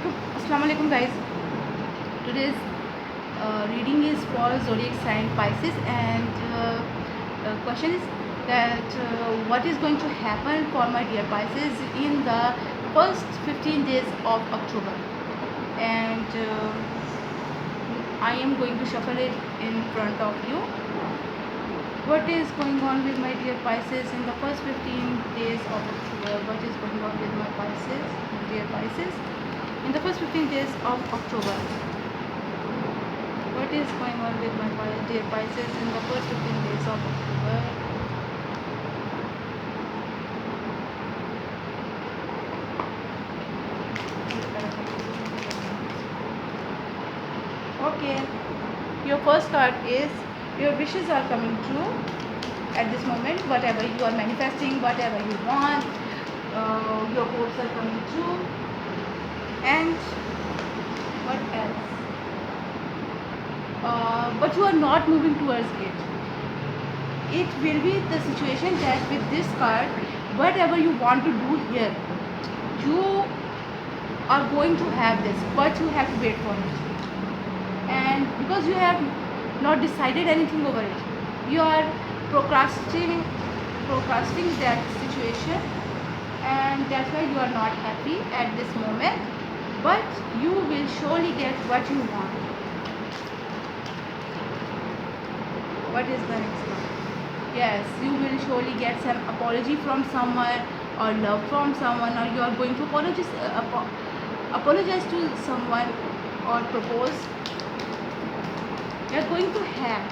Assalamu alaikum guys. Today's reading is for zodiac sign Pisces, and the question is that what is going to happen for my dear Pisces in the first 15 days of October, and I am going to shuffle it in front of you. What is going on with my dear Pisces in the first 15 days of October? What is going on with my Pisces, dear Pisces, in the first 15 days of October? What is going on with my dear Pisces in the first 15 days of October? Okay, your first card is your wishes are coming true at this moment. Whatever you are manifesting, whatever you want, your hopes are coming true. And what else? But you are not moving towards it. It will be the situation that with this card, whatever you want to do here, you are going to have this, but you have to wait for it. And because you have not decided anything over it, you are procrastinating that situation, and that's why you are not happy at this moment. But you will surely get what you want. What is the next one? Yes, you will surely get some apology from someone, or love from someone, or you are going to apologize to someone, or propose. You are going to have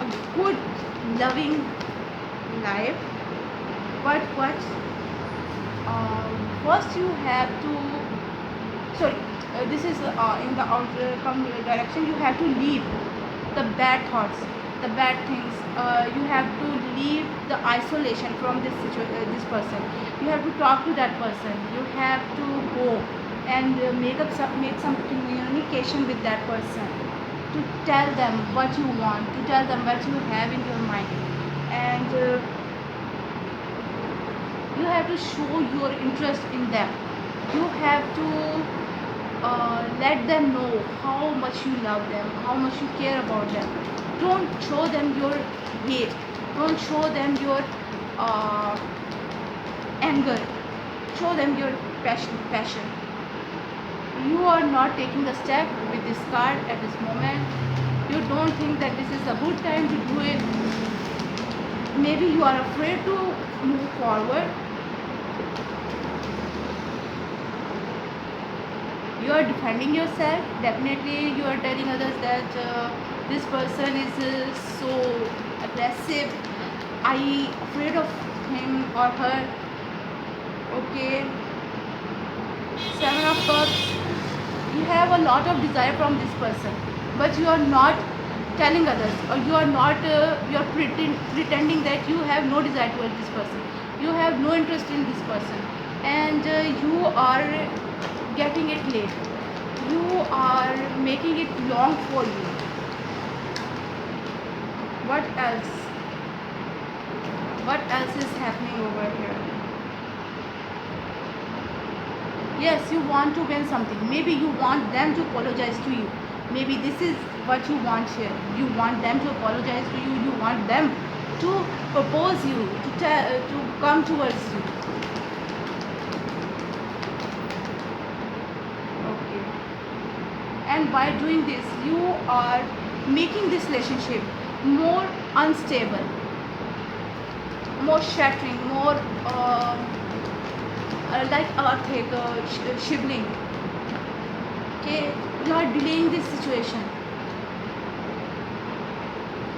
a good, loving life. But first you have to, this is in the outcome direction. You have to leave the bad thoughts, the bad things. You have to leave the isolation from this person. You have to talk to that person. You have to go and make some communication with that person, to tell them what you want, to tell them what you have in your mind, and you have to show your interest in them. You have to let them know how much you love them, how much you care about them. Don't show them your hate. Don't show them your anger. Show them your passion. You are not taking the step with this card at this moment. You don't think that this is a good time to do it. Maybe you are afraid to move forward. You are defending yourself. Definitely you are telling others that this person is so aggressive. I afraid of him or her. Okay, 7 of Cups. You have a lot of desire from this person, but you are not telling others, or you are not you are pretending that you have no desire towards this person. You have no interest in this person, and you are getting it late. You are making it long for you. What else? What else is happening over here? Yes, you want to win something. Maybe you want them to apologize to you. Maybe this is what you want here. You want them to apologize to you. You want them to propose you, to come towards you. Okay. And by doing this, you are making this relationship more unstable, more shattering, more like earthquake, shivering. Okay, you are delaying this situation.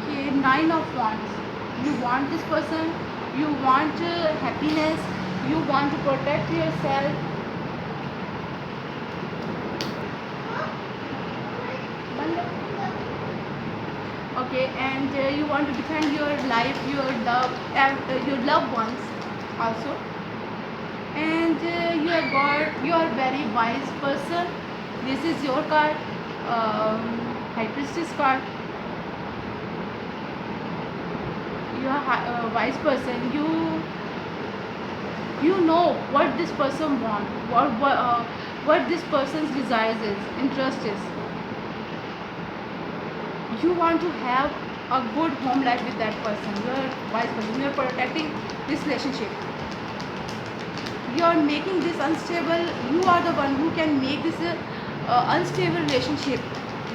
Okay, 9 of Wands. You want this person. You want happiness. You want to protect yourself. Okay, and you want to defend your life, your love, your loved ones also. And you are very wise person. This is your card, High Priestess card. You are a wise person. You know what this person wants, what this person's desires is, interest is. You want to have a good home life with that person. You are wise person. You are protecting this relationship. You are making this unstable. You are the one who can make this unstable relationship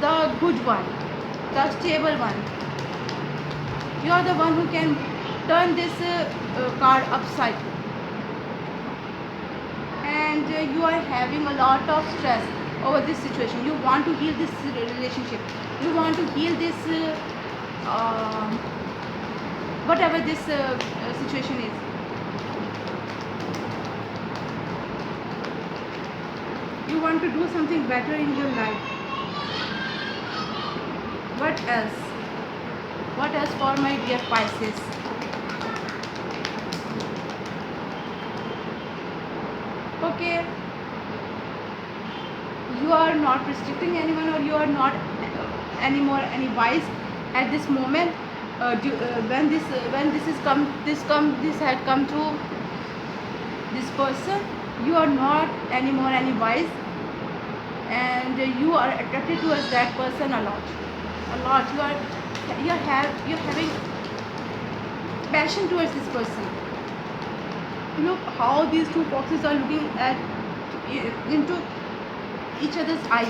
the good one, the stable one. You are the one who can turn this card upside. And you are having a lot of stress over this situation. You want to heal this relationship. You want to heal this whatever this situation is. You want to do something better in your life. What else? What else for my dear Pisces? Okay, you are not restricting anyone, or you are not anymore any wise at this moment. When this had come to this person, you are not anymore any wise, and you are attracted towards that person a lot. You're having passion towards this person. Look how these two foxes are looking at into each other's eyes.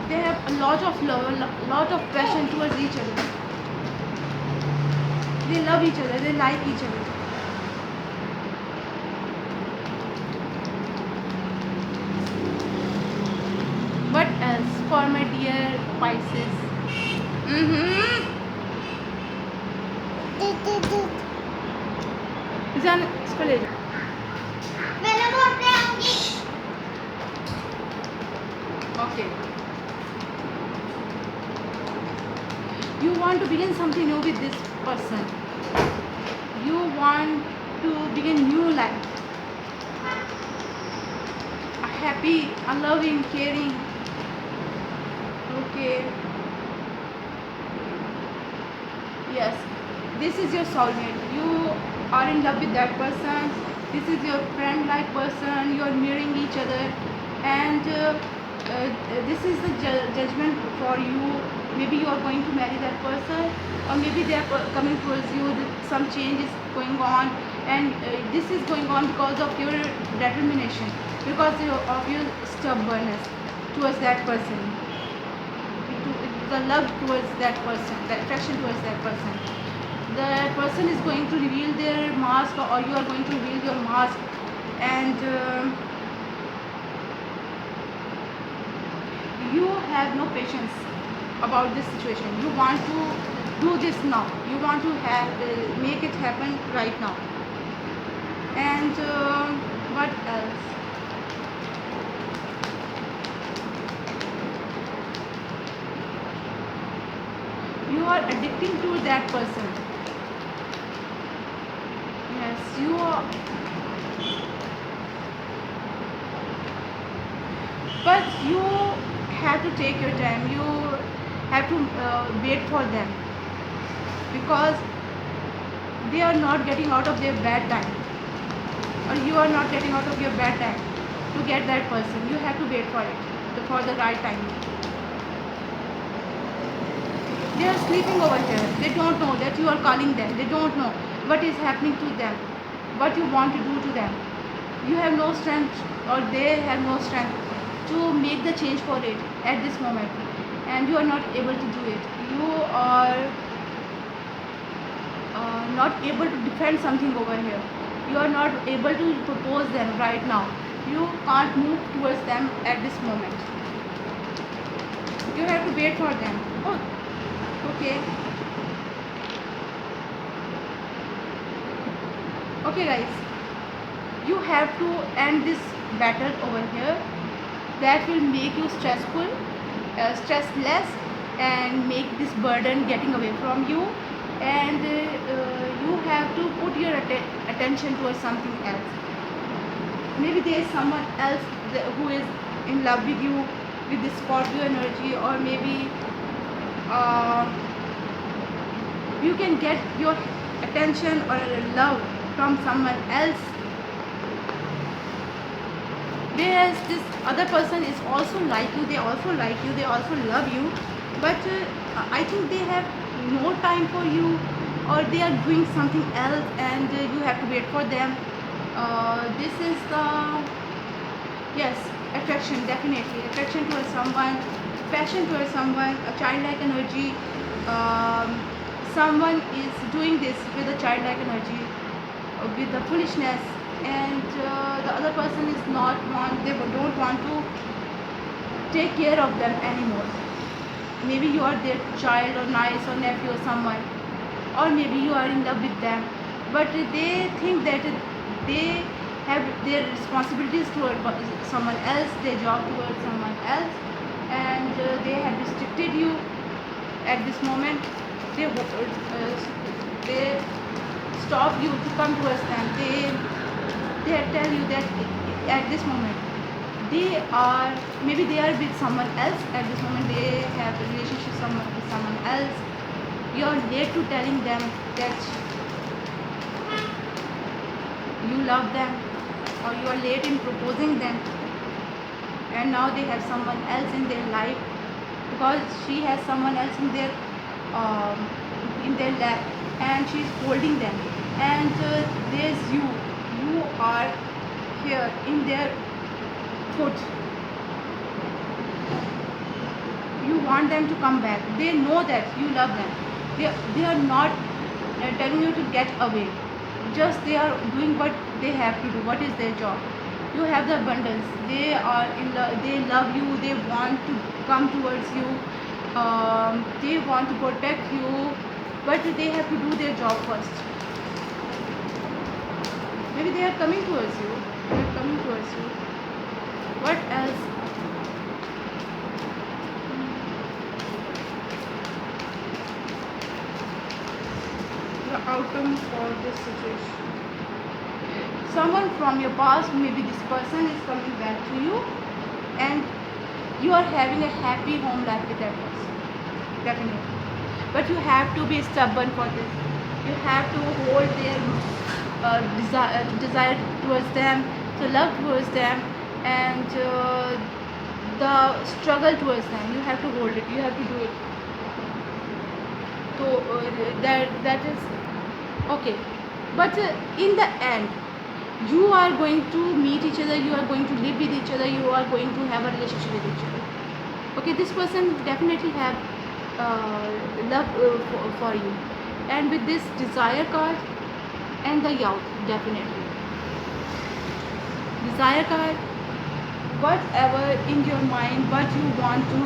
They have a lot of love, a lot of passion towards each other. They love each other, they like each other. What else for my dear Pisces? जान इसको ले जा. Okay. You want to begin something new with this person. You want to begin new life. A happy, a loving, caring. Okay. Yes. This is your soulmate. You are in love with that person. This is your friend-like person. You are mirroring each other, and this is the judgment for you. Maybe you are going to marry that person, or maybe they are coming towards you. Some change is going on, and this is going on because of your determination, because of your stubbornness towards that person, the love towards that person, the attraction towards that person. The person is going to reveal their mask, or you are going to reveal your mask, and you have no patience about this situation. You want to do this now. You want to make it happen right now. And what else? You are addicting to that person. Yes, you are. But you have to take your time. You have to wait for them, because they are not getting out of their bad time, or you are not getting out of your bad time to get that person. You have to wait for it, for the right time. They are sleeping over here. They don't know that you are calling them. They don't know what is happening to them, what you want to do to them. You have no strength, or they have no strength to make the change for it at this moment, and you are not able to do it. You are not able to defend something over here. You are not able to propose them right now. You can't move towards them at this moment. You have to wait for them. Oh, okay. Okay guys, you have to end this battle over here. That will make you stressless, and make this burden getting away from you. And you have to put your attention towards something else. Maybe there is someone else who is in love with you, with this Scorpio energy, or maybe you can get your attention or love from someone else. whereas this other person is also like you, they also like you, they also love you, but I think they have no time for you, or they are doing something else, and you have to wait for them. This is the, yes, attraction, definitely attraction towards someone, passion towards someone, a childlike energy. um, Someone is doing this with a childlike energy, with the foolishness, and the other person is not want, they don't want to take care of them anymore. Maybe you are their child or niece or nephew or someone, or maybe you are in love with them, but they think that they have their responsibilities toward someone else, their job towards someone else, and they have restricted you at this moment. They stop you to come towards them. They tell you that at this moment they are, maybe they are with someone else at this moment, they have a relationship with someone else. You are late to telling them that you love them, or you are late in proposing them, and now they have someone else in their life, because she has someone else um, in their lap, and she is holding them, and there's you are here in their foot. You want them to come back, they know that you love them, they are not telling you to get away, just they are doing what they have to do, what is their job. You have the abundance, they are in love, they love you, they want to come towards you, they want to protect you, but they have to do their job first. Maybe they are coming towards you, they are coming towards you. What else? The outcome for this situation. Someone from your past, maybe this person is coming back to you, and you are having a happy home life with that person, definitely. But you have to be stubborn for this. You have to hold their desire towards them, to love towards them, and the struggle towards them. You have to hold it. You have to do it. So that is okay. But in the end, you are going to meet each other, you are going to live with each other, you are going to have a relationship with each other. Okay, this person definitely have love for you, and with this desire card and the yacht, definitely desire card, whatever in your mind, what you want to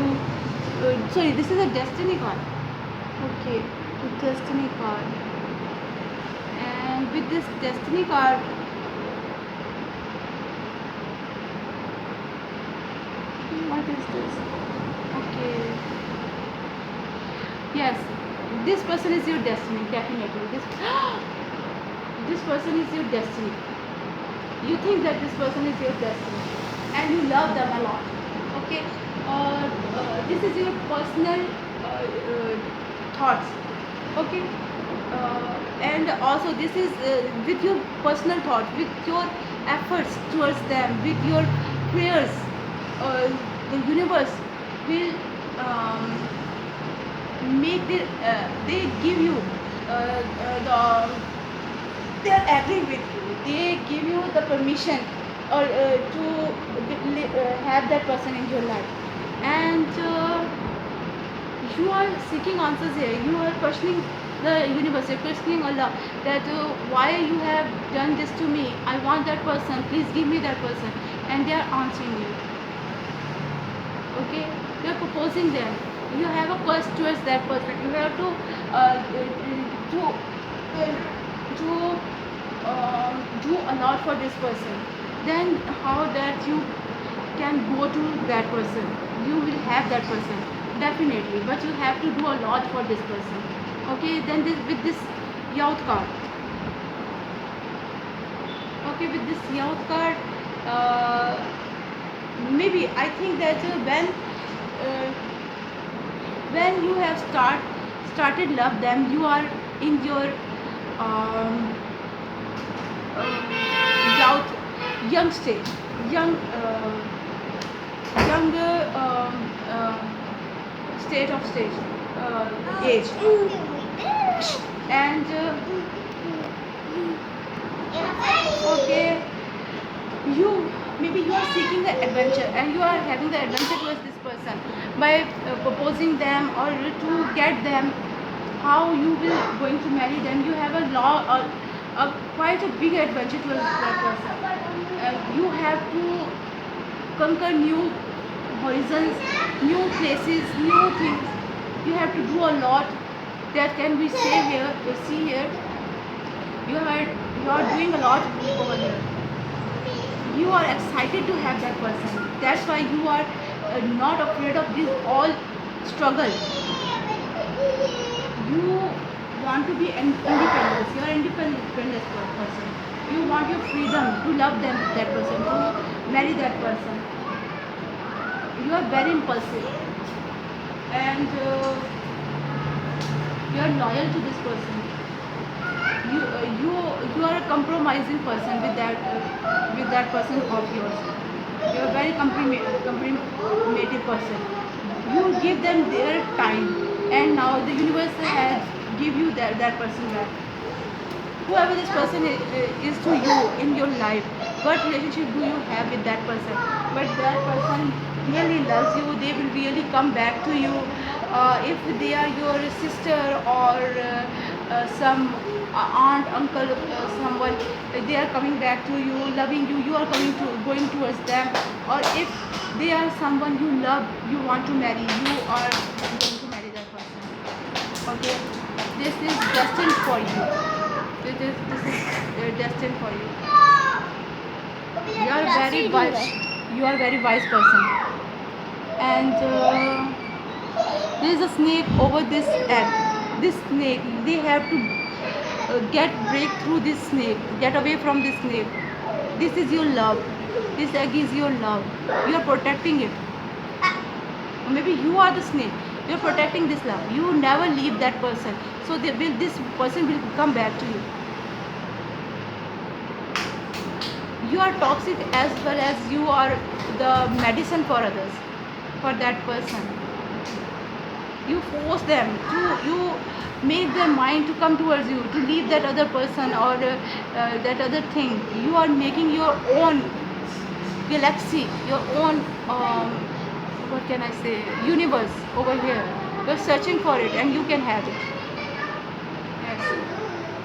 sorry, this is a destiny card. Okay, the destiny card, and with this destiny card, what is this? Okay, yes, this person is your destiny, definitely. This person is your destiny. You think that this person is your destiny, and you love them a lot. Okay, this is your personal thoughts. Okay, and also this is with your personal thoughts, with your efforts towards them, with your prayers. The universe will make they give you they are agreeing with you, they give you the permission, or to have that person in your life, and you are seeking answers here, you are questioning the universe, you're questioning Allah, that why you have done this to me, I want that person, please give me that person, and they are answering you. Okay, you are proposing them, you have a quest towards that person, you have to do do a lot for this person, then how that you can go to that person, you will have that person, definitely, but you have to do a lot for this person. Okay, then with this youth card, okay, with this youth card, maybe I think that when you have started love them, you are in your um, youth young stage. young younger state of stage age, and okay, you maybe you are seeking the adventure and you are having the adventure towards this person by proposing them or to get them, how you will going to marry them. You have a law, quite a big adventure towards that person. You have to conquer new horizons, new places, new things. You have to do a lot that can be say here, see here. You are doing a lot over here. You are excited to have that person. That's why you are not afraid of this all struggle. You want to be independent. You are independent person. You want your freedom to love that person, to marry that person. You are very impulsive, and you are loyal to this person. You are a compromising person with that person of yours. You are a very compromative person. You give them their time, and now the universe has give you that person back. Whoever this person is to you in your life, what relationship do you have with that person? But that person really loves you, they will really come back to you. If they are your sister or some aunt, uncle, someone, they are coming back to you, loving you, you are going towards them. Or if they are someone you love, you want to marry, you are going to marry that person. Okay, this is destined for you. This is destined for you. You are very wise person, and there is a snake over this egg. This snake, they have to break through this snake, get away from this snake. This is your love. This egg is your love. You are protecting it. Maybe you are the snake. You are protecting this love. You never leave that person. So this person will come back to you. You are toxic as well as you are the medicine for others, for that person. You force them to, you make their mind to come towards you, to leave that other person or that other thing. You are making your own galaxy, your own what can I say, universe over here. You are searching for it and you can have it. Yes.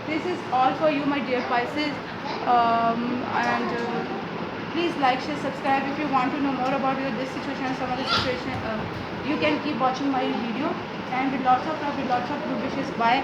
This is all for you, my dear Pisces. And please like, share, subscribe. If you want to know more about this situation or some other situation, you can keep watching my video. And with lots of love, with lots of good wishes. Bye.